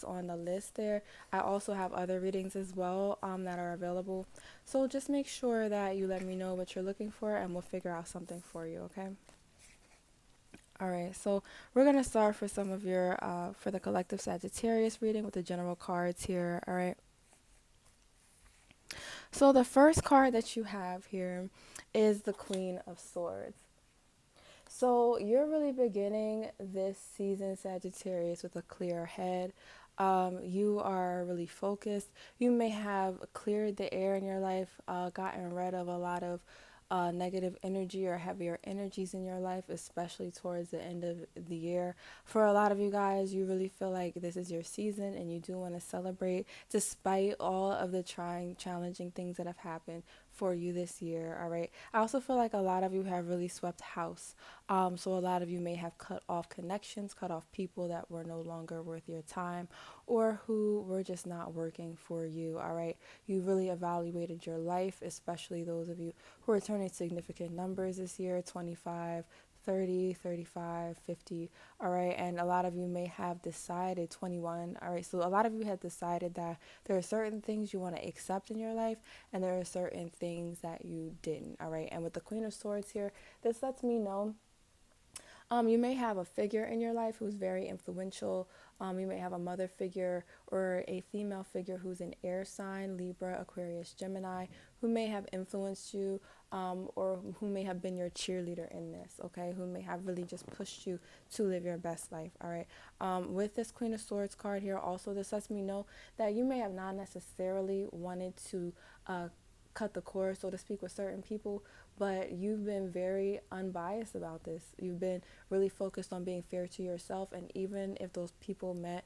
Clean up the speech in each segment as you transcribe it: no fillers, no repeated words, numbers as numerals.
on the list there. I also have other readings as well that are available. So just make sure that you let me know what you're looking for and we'll figure out something for you, okay? All right, so we're going to start for some of your, for the collective Sagittarius reading with the general cards here, all right? So the first card that you have here is the Queen of Swords. So you're really beginning this season, Sagittarius, with a clear head. You are really focused. You may have cleared the air in your life, gotten rid of a lot of negative energy or heavier energies in your life, especially towards the end of the year. For a lot of you guys, you really feel like this is your season and you do want to celebrate despite all of the trying, challenging things that have happened for you this year. All right. I also feel like a lot of you have really swept house. So a lot of you may have cut off connections, cut off people that were no longer worth your time or who were just not working for you. All right. You really evaluated your life, especially those of you who are turning significant numbers this year, 25, 30, 35, 50. All right. And a lot of you may have decided 21. All right. So a lot of you have decided that there are certain things you want to accept in your life and there are certain things that you didn't. All right. And with the Queen of Swords here, this lets me know you may have a figure in your life who's very influential. You may have a mother figure or a female figure who's an air sign, Libra, Aquarius, Gemini, who may have influenced you or who may have been your cheerleader in this, okay? Who may have really just pushed you to live your best life, all right? With this Queen of Swords card here, also this lets me know that you may have not necessarily wanted to cut the cord, so to speak, with certain people, but you've been very unbiased about this. You've been really focused on being fair to yourself, and even if those people meant,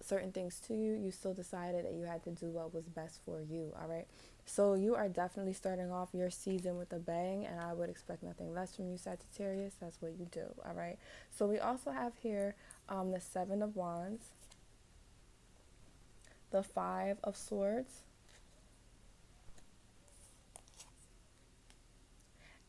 certain things to you, you still decided that you had to do what was best for you, all right? So you are definitely starting off your season with a bang, and I would expect nothing less from you, Sagittarius. That's what you do, all right? So we also have here the Seven of Wands, the Five of Swords,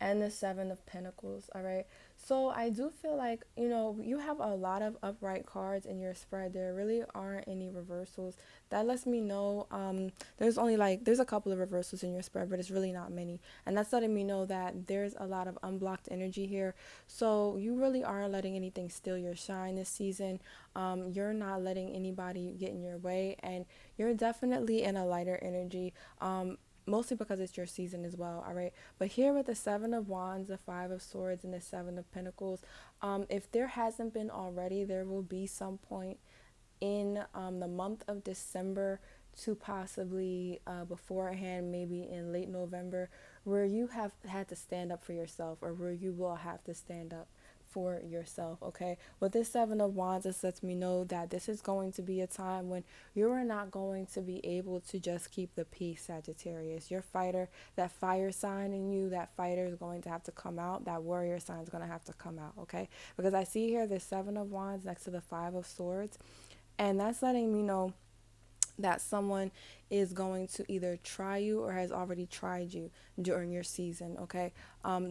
and the Seven of Pentacles. All right. So I do feel like, you have a lot of upright cards in your spread. There really aren't any reversals. That lets me know there's a couple of reversals in your spread, but it's really not many. And that's letting me know that there's a lot of unblocked energy here. So you really aren't letting anything steal your shine this season. You're not letting anybody get in your way, and you're definitely in a lighter energy. Mostly because it's your season as well, all right? But here with the Seven of Wands, the Five of Swords, and the Seven of Pentacles, if there hasn't been already, there will be some point in the month of December to possibly beforehand, maybe in late November, where you have had to stand up for yourself or where you will have to stand up for yourself, okay? With this Seven of Wands, this lets me know that this is going to be a time when you are not going to be able to just keep the peace, Sagittarius. Your fighter, that fire sign in you, that fighter is going to have to come out. That warrior sign is going to have to come out, okay? Because I see here the Seven of Wands next to the Five of Swords, and that's letting me know that someone is going to either try you or has already tried you during your season, okay?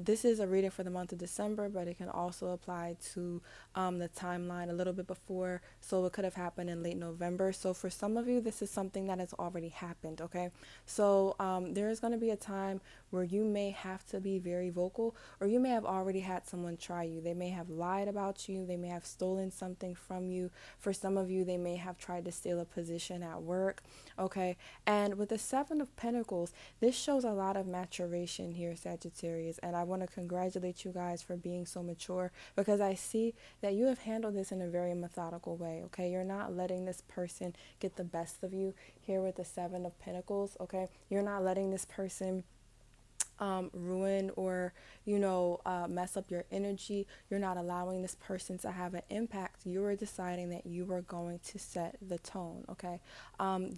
This is a reading for the month of December, but it can also apply to the timeline a little bit before, so it could have happened in late November. So for some of you, this is something that has already happened, okay? So there is going to be a time where you may have to be very vocal, or you may have already had someone try you. They may have lied about you, they may have stolen something from you. For some of you, they may have tried to steal a position at work, okay? And with the Seven of Pentacles, this shows a lot of maturation here, Sagittarius. And I want to congratulate you guys for being so mature, because I see that you have handled this in a very methodical way, okay? You're not letting this person get the best of you here with the Seven of Pentacles, okay? You're not letting this person ruin or mess up your energy. You're not allowing this person to have an impact. You are deciding that you are going to set the tone, okay?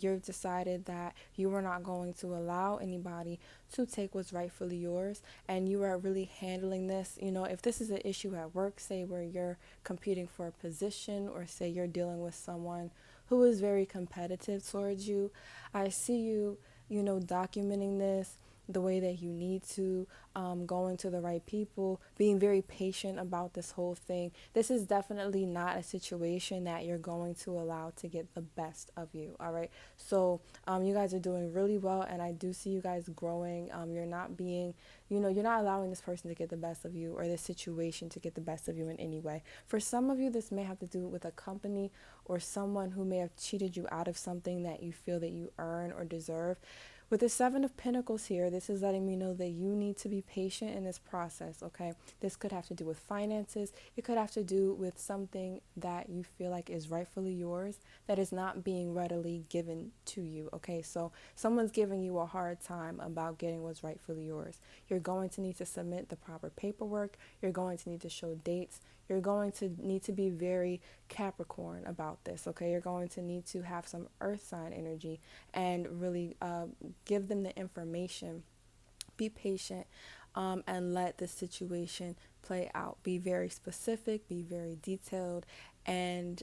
You've decided that you are not going to allow anybody to take what's rightfully yours, and you are really handling this. If this is an issue at work, say where you're competing for a position, or say you're dealing with someone who is very competitive towards you, I see you documenting this, the way that you need to, going to the right people, being very patient about this whole thing. This is definitely not a situation that you're going to allow to get the best of you, all right? So you guys are doing really well, and I do see you guys growing. You're not being, you're not allowing this person to get the best of you or this situation to get the best of you in any way. For some of you, this may have to do with a company or someone who may have cheated you out of something that you feel that you earn or deserve. With the Seven of Pentacles here, this is letting me know that you need to be patient in this process, okay? This could have to do with finances. It could have to do with something that you feel like is rightfully yours that is not being readily given to you, okay? So someone's giving you a hard time about getting what's rightfully yours. You're going to need to submit the proper paperwork. You're going to need to show dates. You're going to need to be very Capricorn about this, okay? You're going to need to have some earth sign energy and really give them the information. Be patient, and let the situation play out. Be very specific, be very detailed, and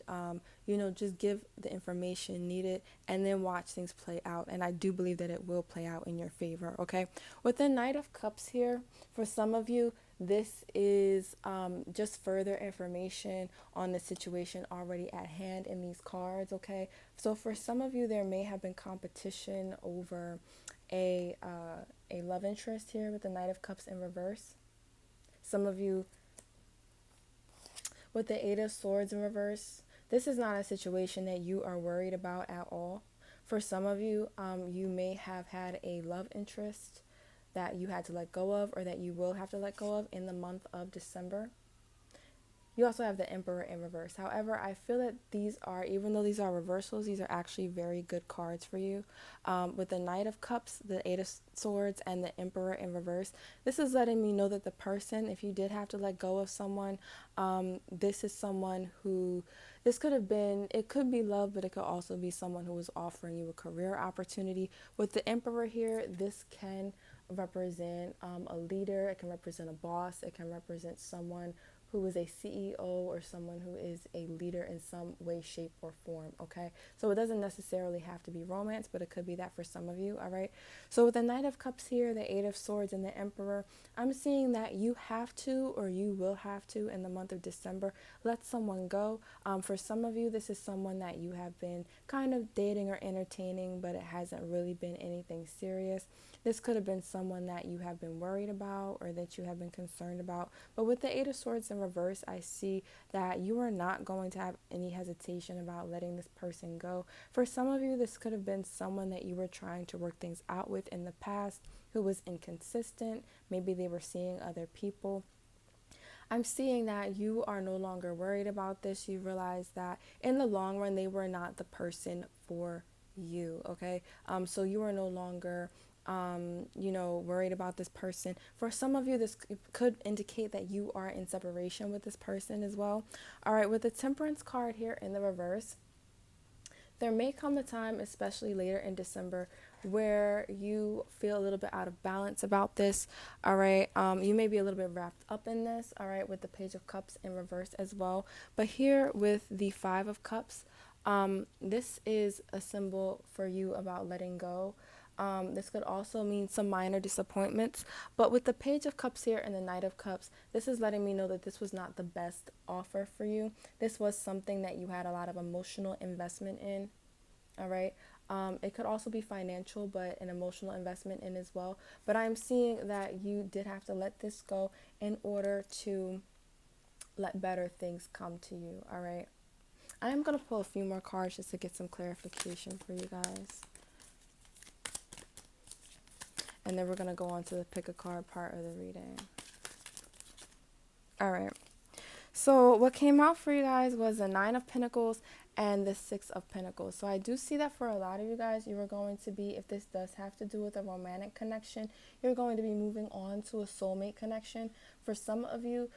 just give the information needed, and then watch things play out. And I do believe that it will play out in your favor, okay? With the Knight of Cups here, for some of you, this is just further information on the situation already at hand in these cards, okay? So for some of you, there may have been competition over a love interest here with the Knight of Cups in reverse. Some of you with the Eight of Swords in reverse. This is not a situation that you are worried about at all. For some of you, you may have had a love interest that you had to let go of, or that you will have to let go of in the month of December. You also have the Emperor in reverse. However, I feel that these are, even though these are reversals, these are actually very good cards for you. With the Knight of Cups, the Eight of Swords, and the Emperor in reverse, this is letting me know that the person, if you did have to let go of someone, this is someone who, this could have been, it could be love, but it could also be someone who was offering you a career opportunity. With the Emperor here, this can represent a leader, it can represent a boss, it can represent someone who is a CEO or someone who is a leader in some way, shape, or form, okay? So it doesn't necessarily have to be romance, but it could be that for some of you, all right? So with the Knight of Cups here, the Eight of Swords, and the Emperor, I'm seeing that you have to, or you will have to, in the month of December, let someone go. For some of you, this is someone that you have been kind of dating or entertaining, but it hasn't really been anything serious. This could have been someone that you have been worried about or that you have been concerned about. But with the Eight of Swords in reverse, I see that you are not going to have any hesitation about letting this person go. For some of you, this could have been someone that you were trying to work things out with in the past who was inconsistent. Maybe they were seeing other people. I'm seeing that you are no longer worried about this. You realize that in the long run, they were not the person for you, okay? So you are no longer worried about this person. For some of you, this could indicate that you are in separation with this person as well. All right, with the Temperance card here in the reverse, there may come a time, especially later in December, where you feel a little bit out of balance about this, all right? You may be a little bit wrapped up in this, all right, with the Page of Cups in reverse as well. But here with the Five of Cups, this is a symbol for you about letting go. This could also mean some minor disappointments. But with the Page of Cups here and the Knight of Cups, this is letting me know that this was not the best offer for you. This was something that you had a lot of emotional investment in, all right? It could also be financial, but an emotional investment in as well. But I'm seeing that you did have to let this go in order to let better things come to you, all right? I am going to pull a few more cards just to get some clarification for you guys. And then we're going to go on to the pick a card part of the reading. All right. So what came out for you guys was the Nine of Pentacles and the Six of Pentacles. So I do see that for a lot of you guys, you are going to be, if this does have to do with a romantic connection, you're going to be moving on to a soulmate connection. For some of you,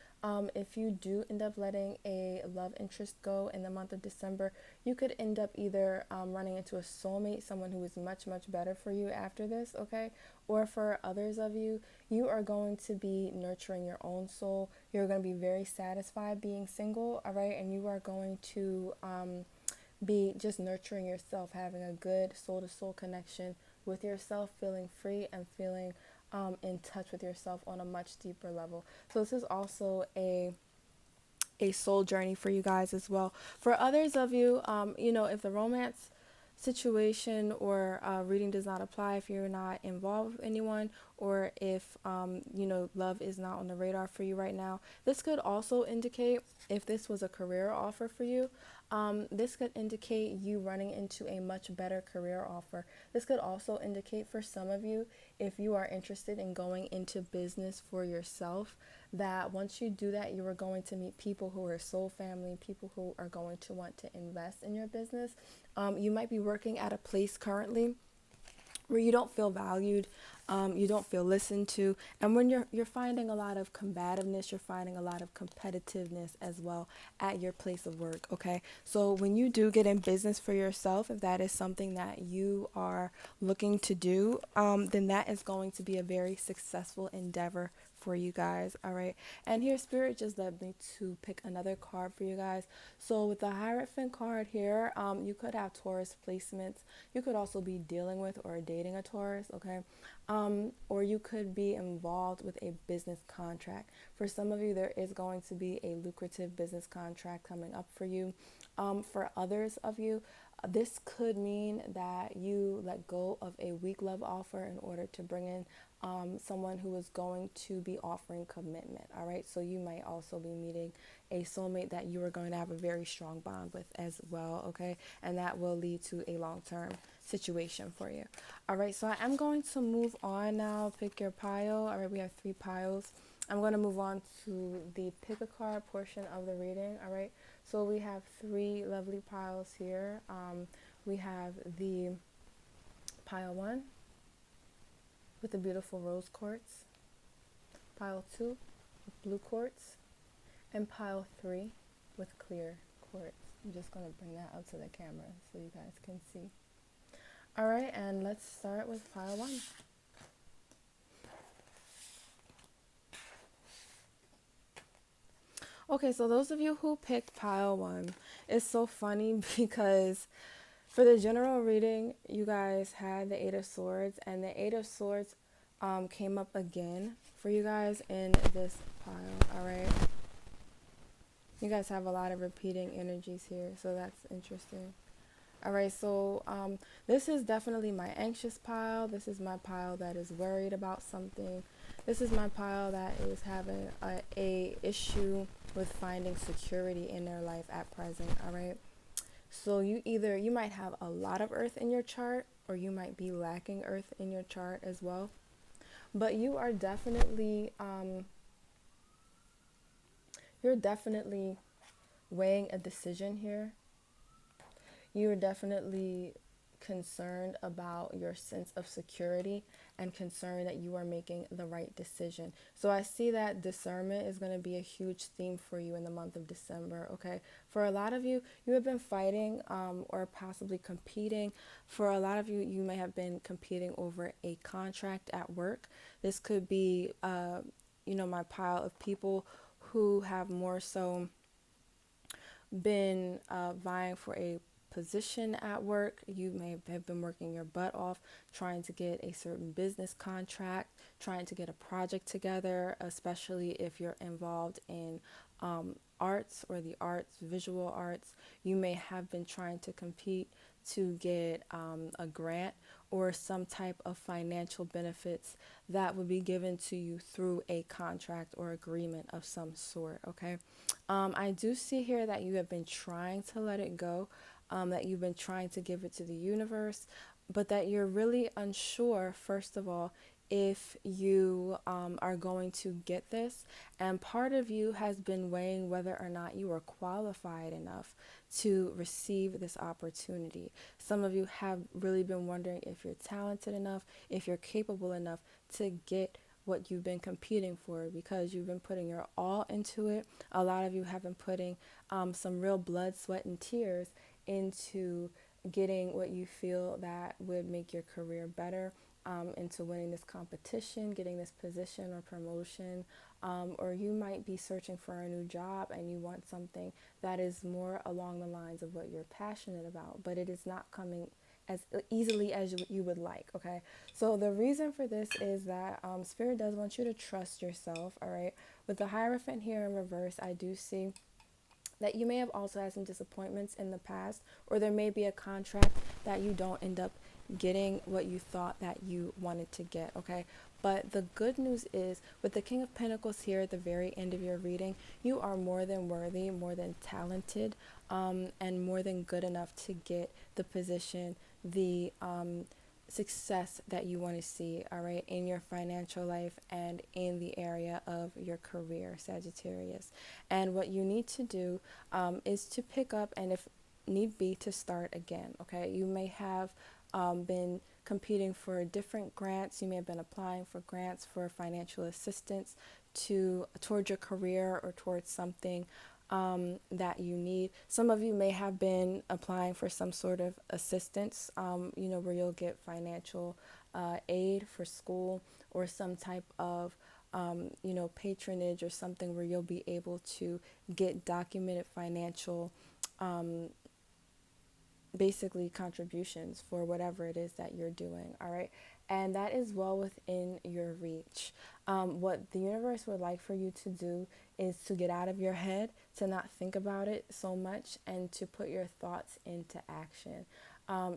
if you do end up letting a love interest go in the month of December, you could end up either running into a soulmate, someone who is much, much better for you after this, okay? Or for others of you, you are going to be nurturing your own soul. You're going to be very satisfied being single, all right? And you are going to be just nurturing yourself, having a good soul-to-soul connection with yourself, feeling free and feeling in touch with yourself on a much deeper level. So this is also a soul journey for you guys as well. For others of you, if the romance situation or reading does not apply, if you're not involved with anyone, or if love is not on the radar for you right now, this could also indicate, if this was a career offer for you, this could indicate you running into a much better career offer. This could also indicate for some of you, if you are interested in going into business for yourself, that once you do that, you are going to meet people who are soul family, people who are going to want to invest in your business. You might be working at a place currently where you don't feel valued, you don't feel listened to, and when you're finding a lot of combativeness, you're finding a lot of competitiveness as well at your place of work. Okay, so when you do get in business for yourself, if that is something that you are looking to do, then that is going to be a very successful endeavor for you guys. All right, and here Spirit just led me to pick another card for you guys. So with the Hierophant card here, you could have Taurus placements. You could also be dealing with or dating a Taurus. Okay, or you could be involved with a business contract. For some of you, there is going to be a lucrative business contract coming up for you. For others of you, this could mean that you let go of a weak love offer in order to bring in someone who is going to be offering commitment. All right, so you might also be meeting a soulmate that you are going to have a very strong bond with as well. Okay, and that will lead to a long-term situation for you. All right, so I am going to move on now. Pick your pile. All right, we have 3 piles. I'm going to move on to the pick a card portion of the reading. All right, so we have 3 lovely piles here. We have the pile 1 with the beautiful rose quartz, pile 2 with blue quartz, and pile 3 with clear quartz. I'm just going to bring that up to the camera so you guys can see. All right, and let's start with pile 1. Okay, so those of you who picked pile 1, it's so funny because for the general reading, you guys had the 8 of Swords, and the 8 of Swords came up again for you guys in this pile. All right, you guys have a lot of repeating energies here, so that's interesting. All right, so this is definitely my anxious pile. This is my pile that is worried about something. This is my pile that is having a issue with finding security in their life at present. All right, so you might have a lot of earth in your chart, or you might be lacking earth in your chart as well. But you're definitely weighing a decision here. You're definitely concerned about your sense of security and concerned that you are making the right decision. So I see that discernment is going to be a huge theme for you in the month of December. Okay, for a lot of you, you have been fighting or possibly competing. For a lot of you, you may have been competing over a contract at work. This could be my pile of people who have more so been vying for a position at work. You may have been working your butt off trying to get a certain business contract, trying to get a project together, especially if you're involved in arts or the arts, visual arts. You may have been trying to compete to get a grant or some type of financial benefits that would be given to you through a contract or agreement of some sort. Okay, I do see here that you have been trying to let it go, that you've been trying to give it to the universe, but that you're really unsure, first of all, if you are going to get this. And part of you has been weighing whether or not you are qualified enough to receive this opportunity. Some of you have really been wondering if you're talented enough, if you're capable enough to get what you've been competing for, because you've been putting your all into it. A lot of you have been putting some real blood, sweat, and tears into getting what you feel that would make your career better, into winning this competition, getting this position or promotion, or you might be searching for a new job and you want something that is more along the lines of what you're passionate about, but it is not coming as easily as you would like. Okay, so the reason for this is that Spirit does want you to trust yourself. All right, with the Hierophant here in reverse, I do see that you may have also had some disappointments in the past, or there may be a contract that you don't end up getting what you thought that you wanted to get. Okay, but the good news is, with the King of Pentacles here at the very end of your reading, you are more than worthy, more than talented, and more than good enough to get the position, the success that you want to see, all right, in your financial life and in the area of your career, Sagittarius. And what you need to do is to pick up, and if need be, to start again. Okay, you may have been competing for different grants. You may have been applying for grants for financial assistance towards your career or towards something that you need. Some of you may have been applying for some sort of assistance, where you'll get financial aid for school, or some type of patronage, or something where you'll be able to get documented financial basically contributions for whatever it is that you're doing. All right, and that is well within your reach. What the universe would like for you to do is to get out of your head, to not think about it so much, and to put your thoughts into action.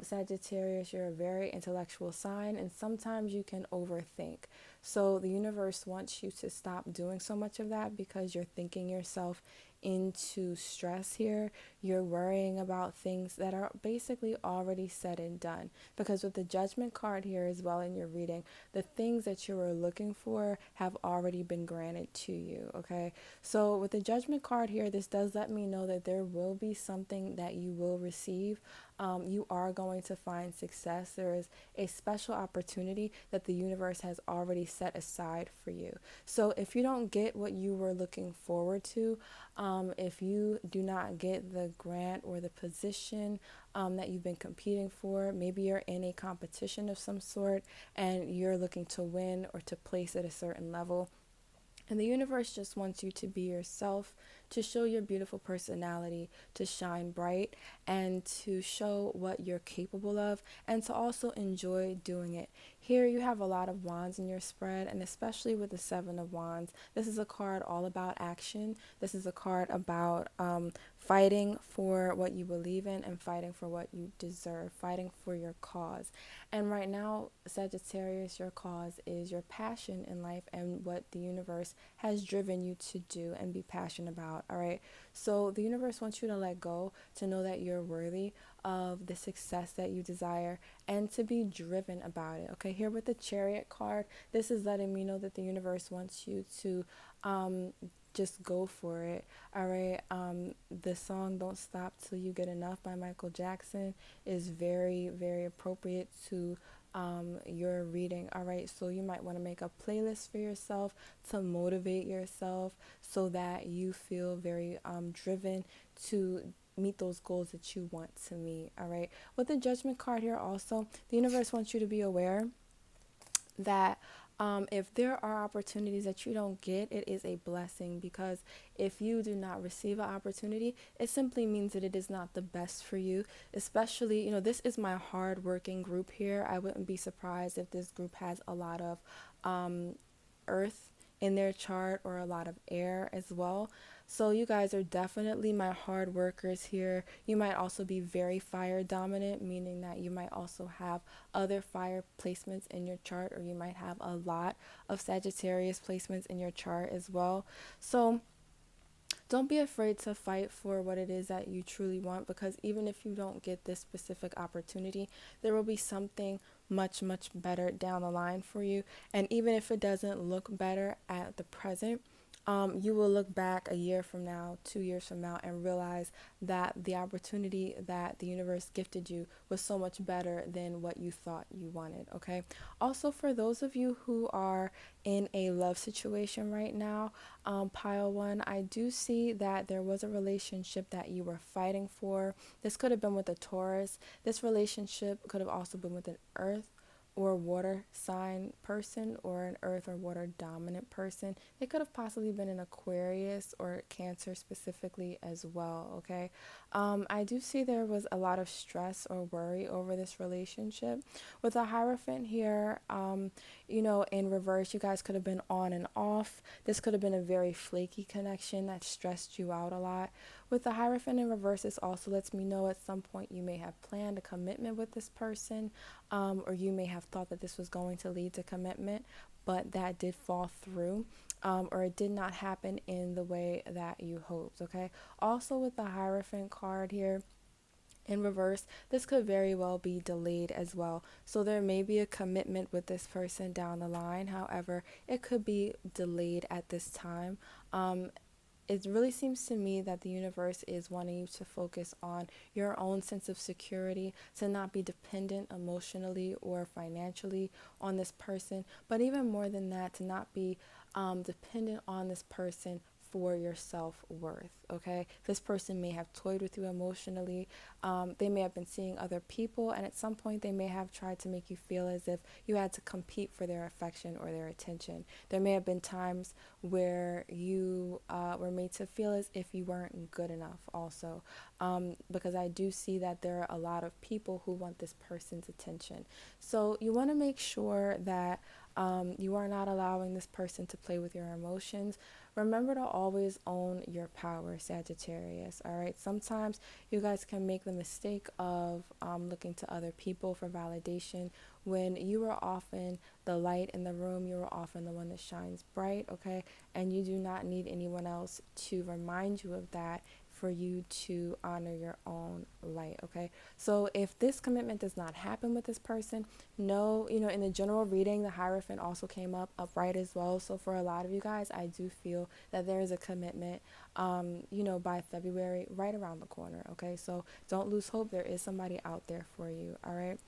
Sagittarius, you're a very intellectual sign, and sometimes you can overthink. So the universe wants you to stop doing so much of that, because you're thinking yourself into stress here. You're worrying about things that are basically already said and done. Because with the Judgment card here as well in your reading, the things that you were looking for have already been granted to you. Okay, so with the Judgment card here, this does let me know that there will be something that you will receive. You are going to find success. There is a special opportunity that the universe has already set aside for you. So if you don't get what you were looking forward to, if you do not get the grant or the position that you've been competing for, maybe you're in a competition of some sort and you're looking to win or to place at a certain level, and the universe just wants you to be yourself, to show your beautiful personality, to shine bright, and to show what you're capable of, and to also enjoy doing it. Here you have a lot of wands in your spread, and especially with the Seven of Wands, this is a card all about action. This is a card about fighting for what you believe in and fighting for what you deserve, fighting for your cause. And right now, Sagittarius, your cause is your passion in life and what the universe has driven you to do and be passionate about. All right. So the universe wants you to let go, to know that you're worthy of the success that you desire, and to be driven about it. Okay. Here with the Chariot card, this is letting me know that the universe wants you to just go for it. All right. The song Don't Stop Till You Get Enough by Michael Jackson is very, very appropriate to your reading. All right. So you might want to make a playlist for yourself to motivate yourself, so that you feel very driven to meet those goals that you want to meet. All right. With the Judgment card here also, the universe wants you to be aware that if there are opportunities that you don't get, it is a blessing, because if you do not receive an opportunity, it simply means that it is not the best for you. Especially, this is my hard-working group here. I wouldn't be surprised if this group has a lot of earth in their chart, or a lot of air as well. So you guys are definitely my hard workers here. You might also be very fire dominant, meaning that you might also have other fire placements in your chart, or you might have a lot of Sagittarius placements in your chart as well. So don't be afraid to fight for what it is that you truly want, because even if you don't get this specific opportunity, there will be something much, much better down the line for you. And even if it doesn't look better at the present, you will look back a year from now, 2 years from now, and realize that the opportunity that the universe gifted you was so much better than what you thought you wanted. Okay. Also, for those of you who are in a love situation right now, pile one, I do see that there was a relationship that you were fighting for. This could have been with a Taurus. This relationship could have also been with an Earth or water sign person or an earth or water dominant person. They could have possibly been an Aquarius or Cancer specifically as well, okay? I do see there was a lot of stress or worry over this relationship. With a Hierophant here, in reverse, you guys could have been on and off. This could have been a very flaky connection that stressed you out a lot. With the Hierophant in reverse, this also lets me know at some point you may have planned a commitment with this person, or you may have thought that this was going to lead to commitment, but that did fall through, or it did not happen in the way that you hoped, okay? Also, with the Hierophant card here, in reverse, this could very well be delayed as well. So there may be a commitment with this person down the line. However, it could be delayed at this time. It really seems to me that the universe is wanting you to focus on your own sense of security, to not be dependent emotionally or financially on this person, but even more than that, to not be dependent on this person for your self-worth. Okay, this person may have toyed with you emotionally. They may have been seeing other people, and at some point they may have tried to make you feel as if you had to compete for their affection or their attention. There may have been times where you were made to feel as if you weren't good enough also, because I do see that there are a lot of people who want this person's attention. So you want to make sure that you are not allowing this person to play with your emotions. Remember to always own your power, Sagittarius, all right? Sometimes you guys can make the mistake of looking to other people for validation when you are often the light in the room. You are often the one that shines bright, okay? And you do not need anyone else to remind you of that for you to honor your own light, okay? So if this commitment does not happen with this person, no, in the general reading, the Hierophant also came up upright as well. So for a lot of you guys, I do feel that there is a commitment, by February, right around the corner, okay? So don't lose hope. There is somebody out there for you, all right?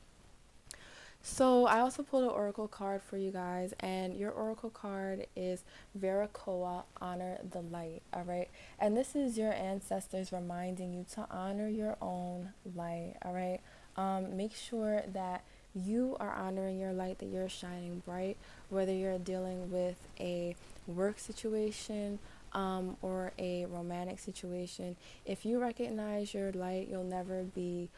So I also pulled an oracle card for you guys, and your oracle card is Veracoa, honor the light, all right? And this is your ancestors reminding you to honor your own light, all right? Make sure that you are honoring your light, that you're shining bright, whether you're dealing with a work situation, or a romantic situation. If you recognize your light, you'll never be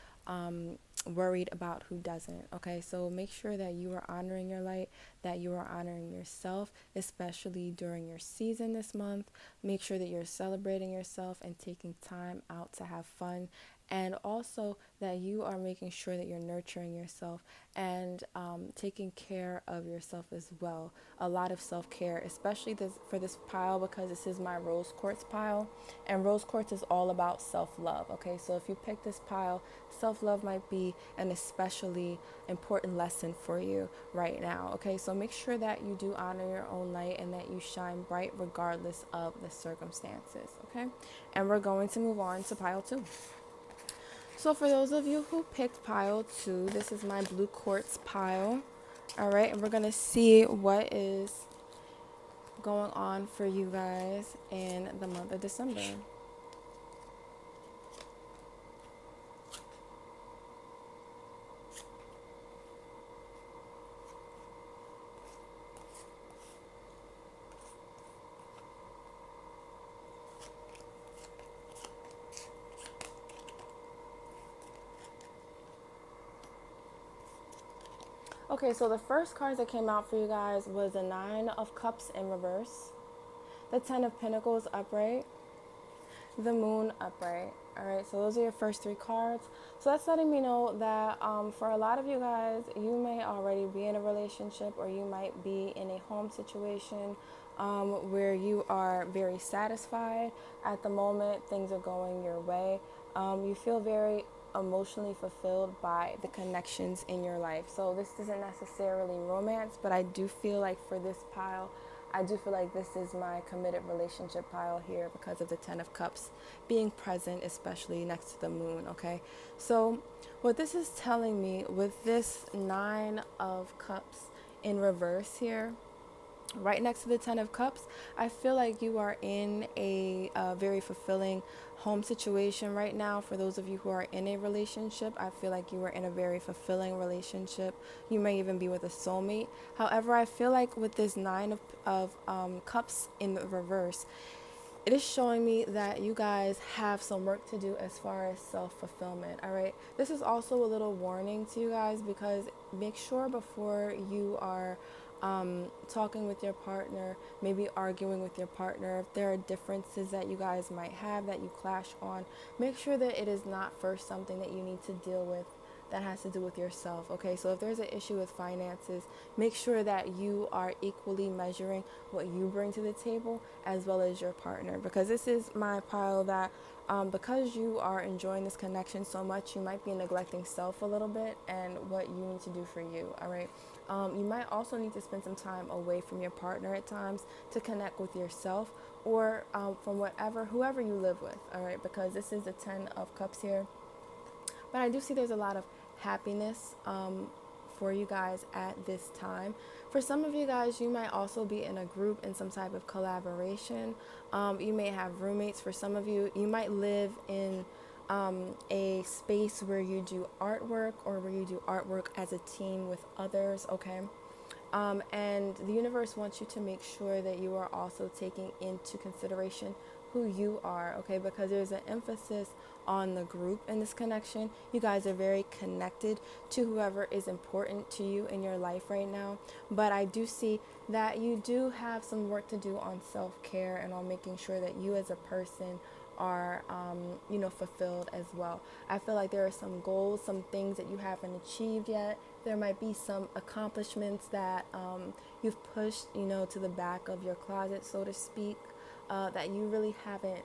worried about who doesn't. Okay, so make sure that you are honoring your light, that you are honoring yourself, especially during your season this month. Make sure that you're celebrating yourself and taking time out to have fun, and also that you are making sure that you're nurturing yourself and taking care of yourself as well. A lot of self-care, especially for this pile, because this is my rose quartz pile, and rose quartz is all about self-love. Okay, so if you pick this pile, self-love might be an especially important lesson for you right now. Okay, so make sure that you do honor your own light and that you shine bright regardless of the circumstances. Okay, and we're going to move on to pile 2. So for those of you who picked pile 2, this is my blue quartz pile. All right, and we're going to see what is going on for you guys in the month of December. Okay, so the first cards that came out for you guys was the 9 of Cups in reverse, the 10 of Pentacles upright, the Moon upright. All right, so those are your first 3 cards. So that's letting me know that for a lot of you guys, you may already be in a relationship, or you might be in a home situation where you are very satisfied at the moment. Things are going your way. You feel very emotionally fulfilled by the connections in your life. So this isn't necessarily romance, but I do feel like for this pile, I do feel like this is my committed relationship pile here because of the 10 of Cups being present, especially next to the Moon, okay? So what this is telling me with this 9 of Cups in reverse here, Right next to the Ten of Cups, I feel like you are in a very fulfilling home situation right now. For those of you who are in a relationship, I feel like you are in a very fulfilling relationship. You may even be with a soulmate. However, I feel like with this Nine of Cups in the reverse, it is showing me that you guys have some work to do as far as self-fulfillment. All right, this is also a little warning to you guys, because make sure before you are talking with your partner, maybe arguing with your partner, if there are differences that you guys might have that you clash on, make sure that it is not first something that you need to deal with that has to do with yourself. Okay, so if there's an issue with finances, make sure that you are equally measuring what you bring to the table as well as your partner, because this is my pile that because you are enjoying this connection so much, you might be neglecting self a little bit and what you need to do for you. All right, you might also need to spend some time away from your partner at times to connect with yourself, or from whoever you live with. All right, because this is the Ten of Cups here, but I do see there's a lot of happiness for you guys at this time. For some of you guys, you might also be in a group in some type of collaboration. You may have roommates. For some of you, you might live in a space where you do artwork, or where you do artwork as a team with others, okay? And the universe wants you to make sure that you are also taking into consideration who you are, okay? Because there's an emphasis on the group in this connection. You guys are very connected to whoever is important to you in your life right now. But I do see that you do have some work to do on self-care and on making sure that you as a person are fulfilled as well. I feel like there are some goals, some things that you haven't achieved yet. There might be some accomplishments that you've pushed to the back of your closet, so to speak, that you really haven't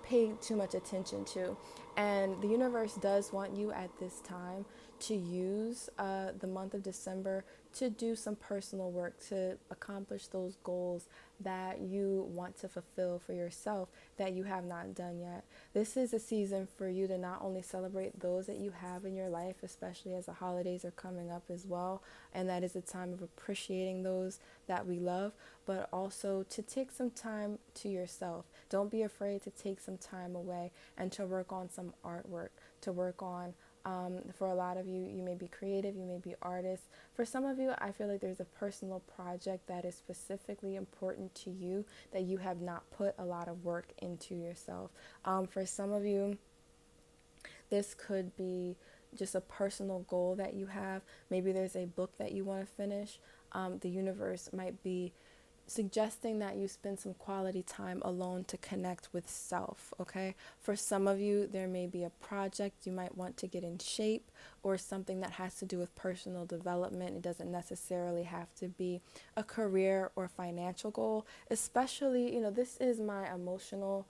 paid too much attention to. And the universe does want you at this time to use the month of December to do some personal work, to accomplish those goals that you want to fulfill for yourself that you have not done yet. This is a season for you to not only celebrate those that you have in your life, especially as the holidays are coming up as well, and that is a time of appreciating those that we love, but also to take some time to yourself. Don't be afraid to take some time away and to work on some artwork, to work on for a lot of you, you may be creative, you may be artists. For some of you, I feel like there's a personal project that is specifically important to you that you have not put a lot of work into yourself. For some of you, this could be just a personal goal that you have. Maybe there's a book that you want to finish. The universe might be suggesting that you spend some quality time alone to connect with self, okay? For some of you, there may be a project you might want to get in shape, or something that has to do with personal development. It doesn't necessarily have to be a career or financial goal, especially, this is my emotional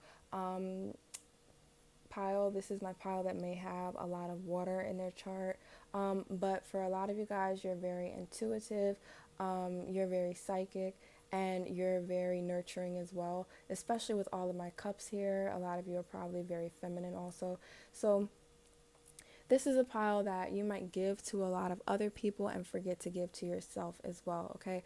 pile. This is my pile that may have a lot of water in their chart. But for a lot of you guys, you're very intuitive, you're very psychic, and you're very nurturing as well, especially with all of my cups here. A lot of you are probably very feminine also. So this is a pile that you might give to a lot of other people and forget to give to yourself as well, okay?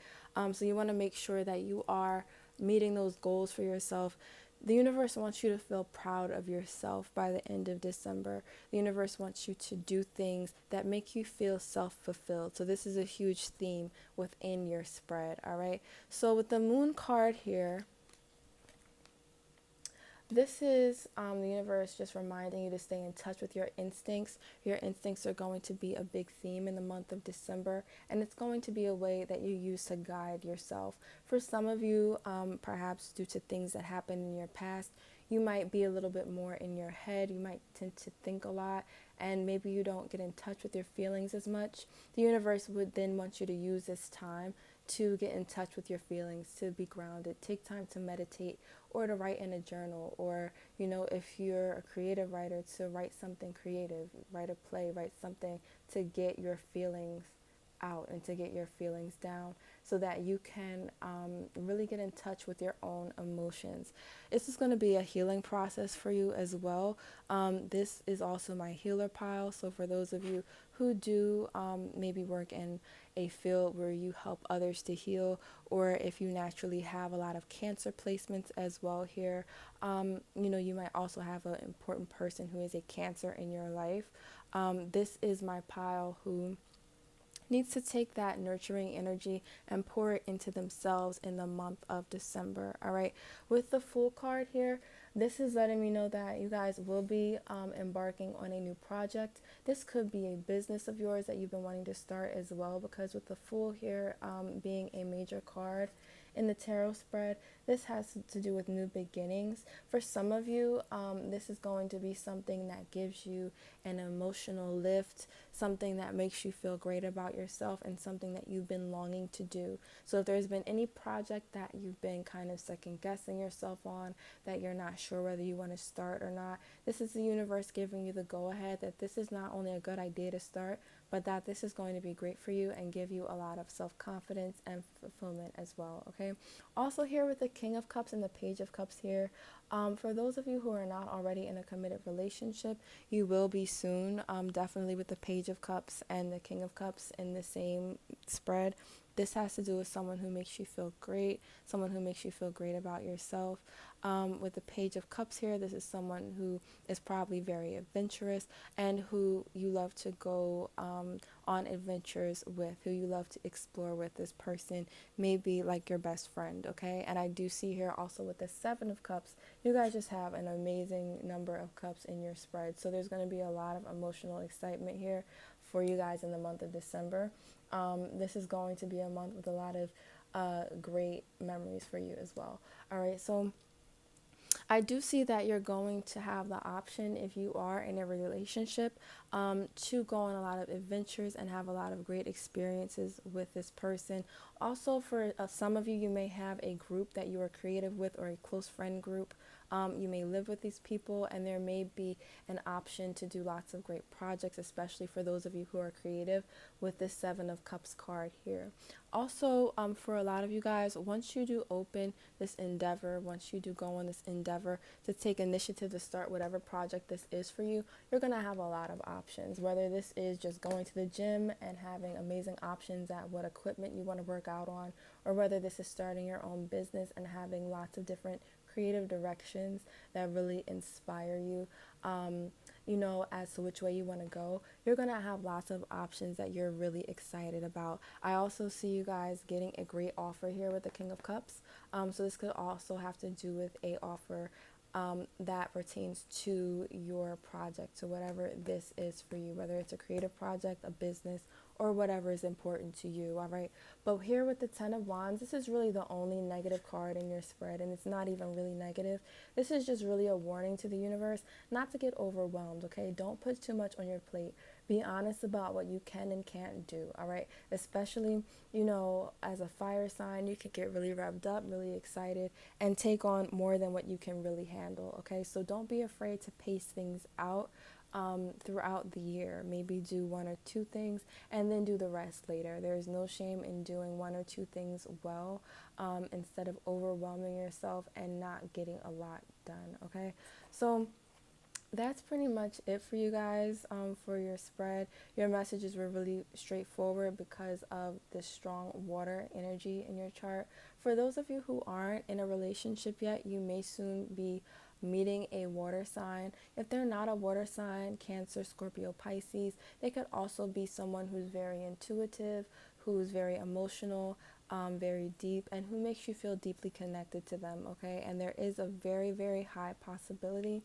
So you want to make sure that you are meeting those goals for yourself. The universe wants you to feel proud of yourself by the end of December. The universe wants you to do things that make you feel self-fulfilled. So this is a huge theme within your spread, all right? So with the Moon card here, this is the universe just reminding you to stay in touch with your instincts. Your instincts are going to be a big theme in the month of December, and it's going to be a way that you use to guide yourself. For some of you, perhaps due to things that happened in your past, you might be a little bit more in your head. You might tend to think a lot, and maybe you don't get in touch with your feelings as much. The universe would then want you to use this time to get in touch with your feelings, to be grounded. Take time to meditate, or to write in a journal, or if you're a creative writer, to write something creative, write a play, write something to get your feelings out and to get your feelings down so that you can really get in touch with your own emotions. This is going to be a healing process for you as well. This is also my healer pile. So for those of you who do maybe work in a field where you help others to heal, or if you naturally have a lot of Cancer placements as well here, you might also have an important person who is a Cancer in your life. This is my pile who needs to take that nurturing energy and pour it into themselves in the month of December. All right. With the Fool card here, this is letting me know that you guys will be embarking on a new project. This could be a business of yours that you've been wanting to start as well, because with the Fool here being a major card in the tarot spread, this has to do with new beginnings. For some of you, this is going to be something that gives you an emotional lift, something that makes you feel great about yourself, and something that you've been longing to do. So if there's been any project that you've been kind of second guessing yourself on, that you're not sure whether you want to start or not, this is the universe giving you the go ahead that this is not only a good idea to start, but that this is going to be great for you and give you a lot of self-confidence and fulfillment as well. Okay. Also here with the King of Cups and the Page of Cups here, for those of you who are not already in a committed relationship, you will be soon. Definitely with the Page of Cups and the King of Cups in the same spread. This has to do with someone who makes you feel great, someone who makes you feel great about yourself. With the Page of Cups here, this is someone who is probably very adventurous and who you love to go on adventures with, who you love to explore with. This person may be like your best friend, okay? And I do see here also with the Seven of Cups, you guys just have an amazing number of cups in your spread. So there's going to be a lot of emotional excitement here for you guys in the month of December. This is going to be a month with a lot of great memories for you as well. All right, so I do see that you're going to have the option, if you are in a relationship, to go on a lot of adventures and have a lot of great experiences with this person. Also, for some of you, you may have a group that you are creative with, or a close friend group. You may live with these people, and there may be an option to do lots of great projects, especially for those of you who are creative, with this Seven of Cups card here. Also, for a lot of you guys, once you do open this endeavor, once you do go on this endeavor to take initiative to start whatever project this is for you, you're going to have a lot of options. Whether this is just going to the gym and having amazing options at what equipment you want to work out on, or whether this is starting your own business and having lots of different creative directions that really inspire you, as to which way you want to go, you're going to have lots of options that you're really excited about. I also see you guys getting a great offer here with the King of Cups. So this could also have to do with a offer that pertains to your project, so whatever this is for you, whether it's a creative project, a business, or whatever is important to you. All right, but here with the Ten of Wands, this is really the only negative card in your spread, and it's not even really negative. This is just really a warning to the universe not to get overwhelmed. Okay, don't put too much on your plate. Be honest about what you can and can't do. All right, especially as a fire sign, you can get really revved up, really excited, and take on more than what you can really handle. Okay, so don't be afraid to pace things out throughout the year. Maybe do one or two things and then do the rest later. There is no shame in doing one or two things well, instead of overwhelming yourself and not getting a lot done. Okay, so that's pretty much it for you guys for your spread. Your messages were really straightforward because of the strong water energy in your chart. For those of you who aren't in a relationship yet, you may soon be meeting a water sign. If they're not a water sign, Cancer, Scorpio, Pisces, they could also be someone who's very intuitive, who's very emotional, very deep, and who makes you feel deeply connected to them. Okay, and there is a very, very high possibility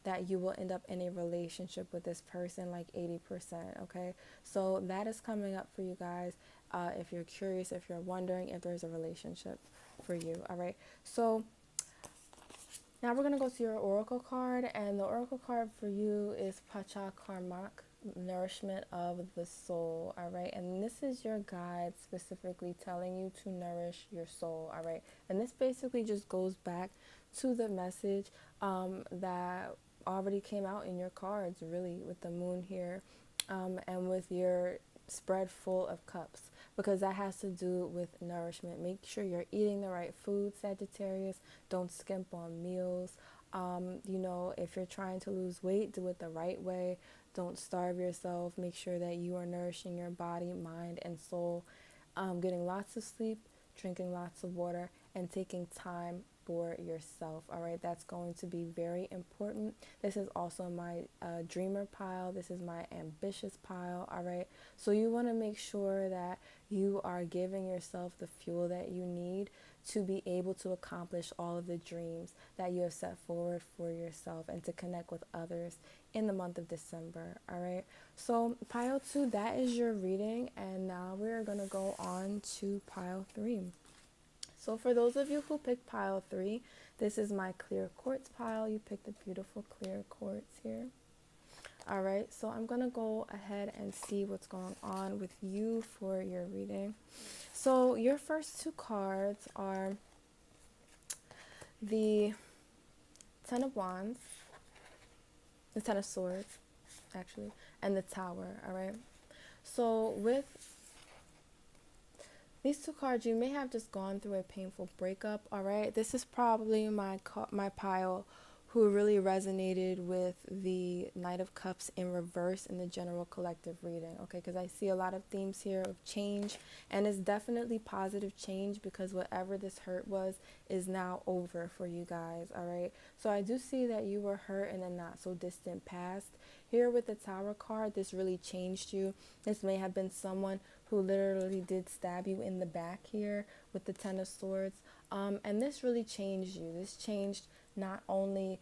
that you will end up in a relationship with this person, like 80%. Okay, so that is coming up for you guys. If you're curious, if you're wondering if there's a relationship for you. All right, so now we're going to go to your oracle card, and the oracle card for you is Pacha Karmak, nourishment of the soul. All right, and this is your guide specifically telling you to nourish your soul. All right, and this basically just goes back to the message that already came out in your cards, really, with the moon here, and with your spread full of cups, because that has to do with nourishment. Make sure you're eating the right food, Sagittarius. Don't skimp on meals. If you're trying to lose weight, do it the right way. Don't starve yourself. Make sure that you are nourishing your body, mind, and soul. Getting lots of sleep, drinking lots of water, and taking time for yourself. All right, that's going to be very important. This is also my dreamer pile. This is my ambitious pile. All right, so you want to make sure that you are giving yourself the fuel that you need to be able to accomplish all of the dreams that you have set forward for yourself and to connect with others in the month of December. All right, so pile 2, that is your reading, and now we're going to go on to pile 3. So for those of you who picked pile 3, this is my clear quartz pile. You picked the beautiful clear quartz here. All right, so I'm going to go ahead and see what's going on with you for your reading. So your first 2 cards are the Ten of Wands, the Ten of Swords, actually, and the Tower, all right? So with these 2 cards, you may have just gone through a painful breakup, all right? This is probably my pile who really resonated with the Knight of Cups in reverse in the general collective reading, okay? Because I see a lot of themes here of change, and it's definitely positive change, because whatever this hurt was is now over for you guys, all right? So I do see that you were hurt in a not so distant past. Here with the Tower card, this really changed you. This may have been someone who literally did stab you in the back here with the Ten of Swords. And this really changed you. This changed not only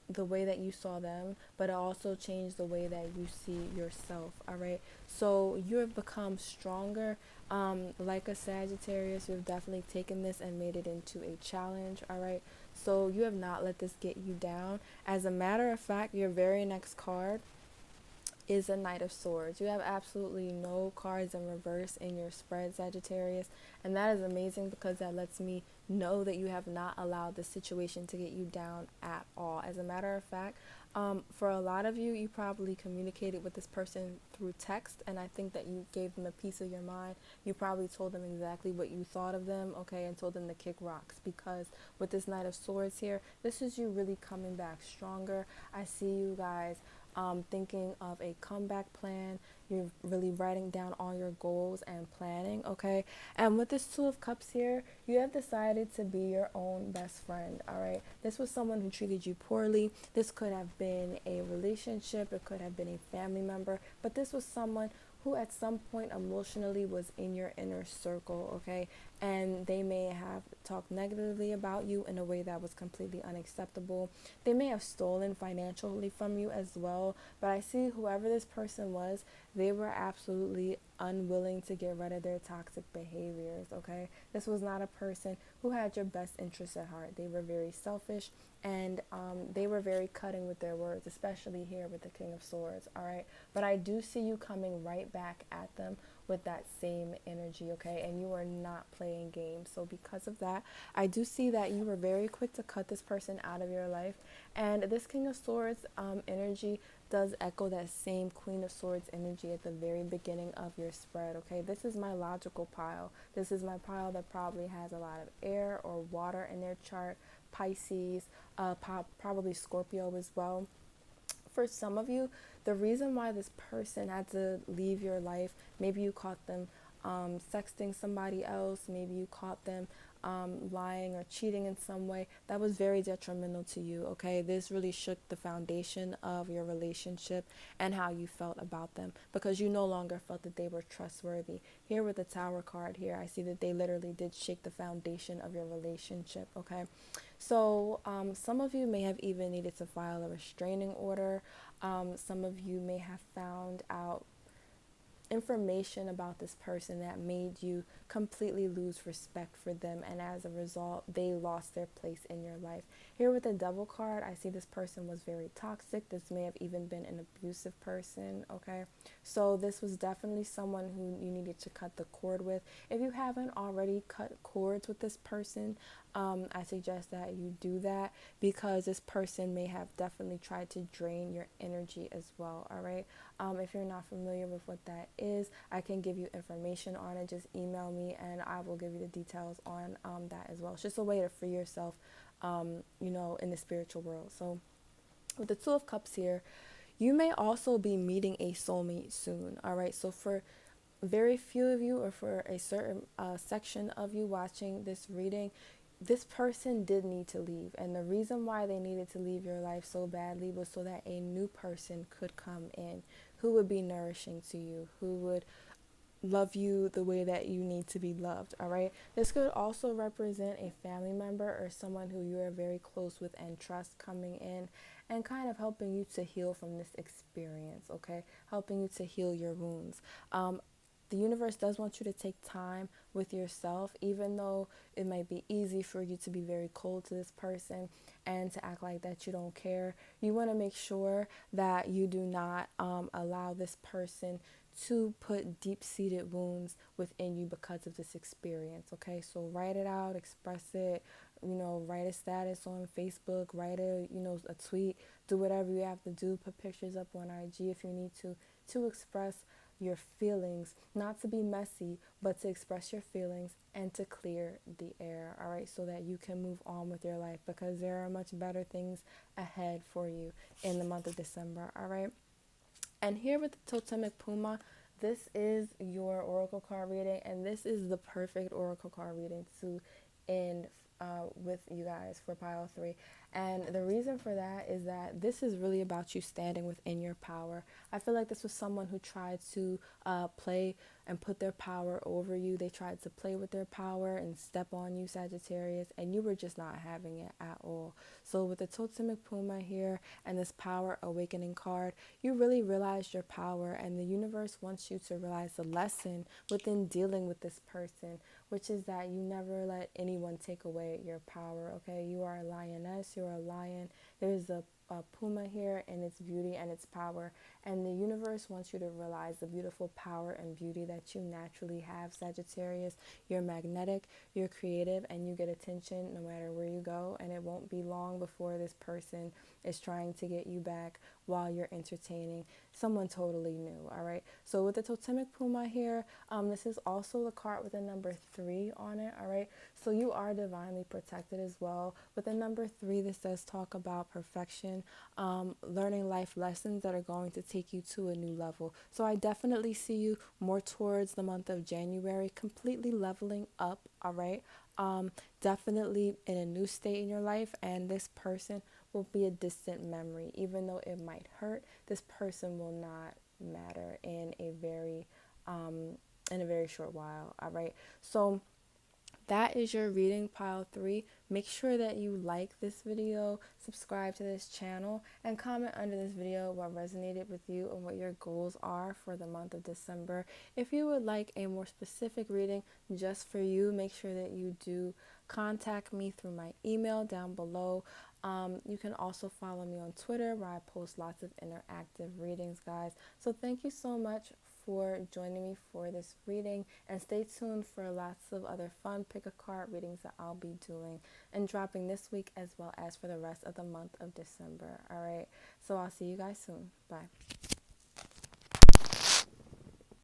the way that you saw them, but it also changed the way that you see yourself, all right? So you have become stronger. Like a Sagittarius, you've definitely taken this and made it into a challenge, all right? So you have not let this get you down. As a matter of fact, your very next card is a Knight of Swords. You have absolutely no cards in reverse in your spread, Sagittarius, and that is amazing, because that lets me know that you have not allowed the situation to get you down at all. As a matter of fact, for a lot of you, you probably communicated with this person through text, and I think that you gave them a piece of your mind. You probably told them exactly what you thought of them, okay, and told them to kick rocks, because with this Knight of Swords here, this is you really coming back stronger. I see you guys thinking of a comeback plan. You're really writing down all your goals and planning, okay? And with this Two of Cups here, you have decided to be your own best friend, all right? This was someone who treated you poorly. This could have been a relationship. It could have been a family member. But this was someone who at some point emotionally was in your inner circle, okay? And they may have talked negatively about you in a way that was completely unacceptable. They may have stolen financially from you as well, but I see whoever this person was, they were absolutely unwilling to get rid of their toxic behaviors, okay? This was not a person who had your best interests at heart. They were very selfish, and they were very cutting with their words, especially here with the King of Swords, all right? But I do see you coming right back at them with that same energy, okay? And you are not playing games. So because of that, I do see that you were very quick to cut this person out of your life. And this King of Swords energy does echo that same Queen of Swords energy at the very beginning of your spread, okay? This is my logical pile. This is my pile that probably has a lot of air or water in their chart. Pisces, probably Scorpio as well. For some of you, the reason why this person had to leave your life, maybe you caught them sexting somebody else, maybe you caught them lying or cheating in some way, that was very detrimental to you, okay? This really shook the foundation of your relationship and how you felt about them, because you no longer felt that they were trustworthy. Here with the Tower card here, I see that they literally did shake the foundation of your relationship, okay? So some of you may have even needed to file a restraining order. Some of you may have found out information about this person that made you completely lose respect for them, and as a result they lost their place in your life. Here with the Devil card, I see this person was very toxic. This may have even been an abusive person, okay? So this was definitely someone who you needed to cut the cord with. If you haven't already cut cords with this person, I suggest that you do that, because this person may have definitely tried to drain your energy as well. All right. If you're not familiar with what that is, I can give you information on it. Just email me and I will give you the details on that as well. It's just a way to free yourself, in the spiritual world. So with the Two of Cups here, you may also be meeting a soulmate soon. All right. So for very few of you, or for a certain section of you watching this reading, this person did need to leave. And the reason why they needed to leave your life so badly was so that a new person could come in who would be nourishing to you, who would love you the way that you need to be loved. All right. This could also represent a family member or someone who you are very close with and trust coming in and kind of helping you to heal from this experience. Okay. Helping you to heal your wounds. The universe does want you to take time with yourself, even though it might be easy for you to be very cold to this person and to act like that you don't care. You want to make sure that you do not allow this person to put deep-seated wounds within you because of this experience. Okay, so write it out, express it, write a status on Facebook, write a tweet, do whatever you have to do, put pictures up on IG if you need to express your feelings, not to be messy, but to express your feelings and to clear the air. All right, so that you can move on with your life, because there are much better things ahead for you in the month of December. All right. And here with the Totemic Puma, this is your oracle card reading, and this is the perfect oracle card reading to end with you guys for pile 3. And the reason for that is that this is really about you standing within your power. I feel like this was someone who tried to play and put their power over you. They tried to play with their power and step on you, Sagittarius, and you were just not having it at all. So with the Totemic Puma here and this Power Awakening card, you really realized your power, and the universe wants you to realize the lesson within dealing with this person, which is that you never let anyone take away your power. Okay, you are a lioness, you're a lion. There's a puma here and its beauty and its power, and the universe wants you to realize the beautiful power and beauty that you naturally have, Sagittarius. You're magnetic, you're creative, and you get attention no matter where you go, and it won't be long before this person is trying to get you back while you're entertaining someone totally new. All right, so with the Totemic Puma here, this is also the card with the number 3 on it. All right, so you are divinely protected as well. With the number 3, this does talk about perfection, learning life lessons that are going to take you to a new level. So I definitely see you more towards the month of January completely leveling up. All right, definitely in a new state in your life, and this person will be a distant memory. Even though it might hurt, this person will not matter in a very short while. All right, so that is your reading, pile 3. Make sure that you like this video, subscribe to this channel, and comment under this video what resonated with you and what your goals are for the month of December. If you would like a more specific reading just for you, make sure that you do contact me through my email down below. You can also follow me on Twitter, where I post lots of interactive readings, guys. So thank you so much for joining me for this reading, and stay tuned for lots of other fun pick a card readings that I'll be doing and dropping this week, as well as for the rest of the month of December. All right, so I'll see you guys soon. Bye.